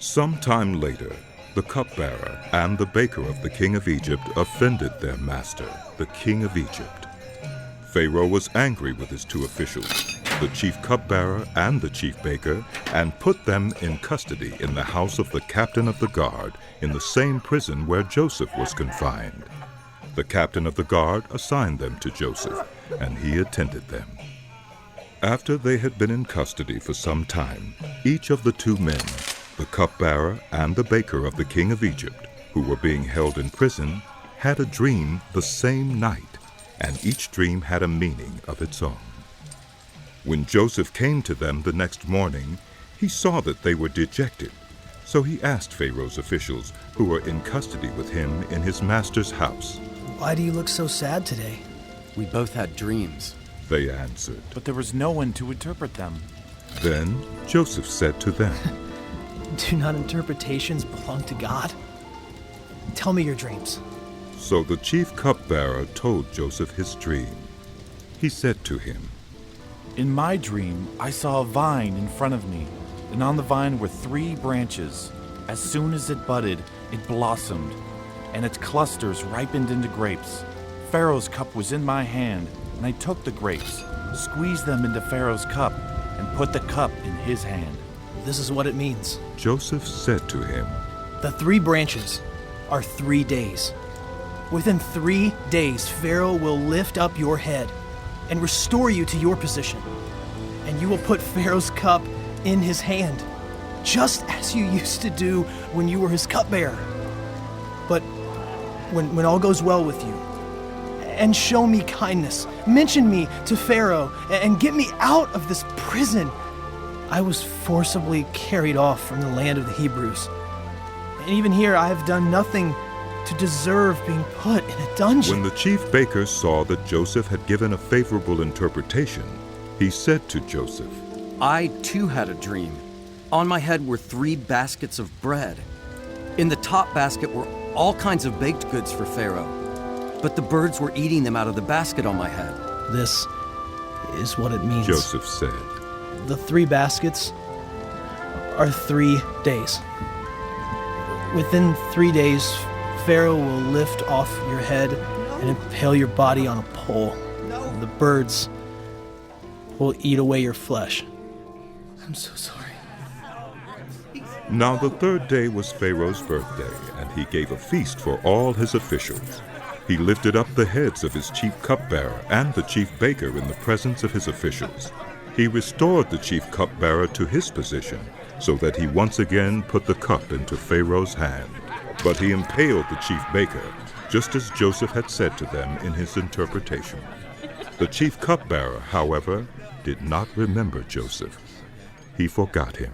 Some time later, the cupbearer and the baker of the king of Egypt offended their master, the king of Egypt. Pharaoh was angry with his two officials, the chief cupbearer and the chief baker, and put them in custody in the house of the captain of the guard in the same prison where Joseph was confined. The captain of the guard assigned them to Joseph, and he attended them. After they had been in custody for some time, each of the two men, the cupbearer and the baker of the king of Egypt, who were being held in prison, had a dream the same night, and each dream had a meaning of its own. When Joseph came to them the next morning, he saw that they were dejected. So he asked Pharaoh's officials, who were in custody with him in his master's house, "Why do you look so sad today?" "We both had dreams," they answered. "But there was no one to interpret them." Then Joseph said to them, Do not interpretations belong to God? Tell me your dreams. So the chief cupbearer told Joseph his dream. He said to him, "In my dream, I saw a vine in front of me, and on the vine were 3 branches. As soon as it budded, it blossomed, and its clusters ripened into grapes. Pharaoh's cup was in my hand, and I took the grapes, squeezed them into Pharaoh's cup, and put the cup in his hand." This is what it means. Joseph said to him, The 3 branches are 3 days. Within 3 days, Pharaoh will lift up your head and restore you to your position. And you will put Pharaoh's cup in his hand, just as you used to do when you were his cupbearer. But when all goes well with you, and show me kindness, mention me to Pharaoh, and get me out of this prison. I was forcibly carried off from the land of the Hebrews. And even here I have done nothing to deserve being put in a dungeon. When the chief baker saw that Joseph had given a favorable interpretation, he said to Joseph, "I too had a dream. On my head were 3 baskets of bread. In the top basket were all kinds of baked goods for Pharaoh, but the birds were eating them out of the basket on my head." This is what it means. Joseph said. The 3 baskets are 3 days. Within 3 days, Pharaoh will lift off your head and impale your body on a pole. And the birds will eat away your flesh. I'm so sorry. Now the 3rd day was Pharaoh's birthday, and he gave a feast for all his officials. He lifted up the heads of his chief cupbearer and the chief baker in the presence of his officials. He restored the chief cupbearer to his position, so that he once again put the cup into Pharaoh's hand. But he impaled the chief baker, just as Joseph had said to them in his interpretation. The chief cupbearer, however, did not remember Joseph. He forgot him.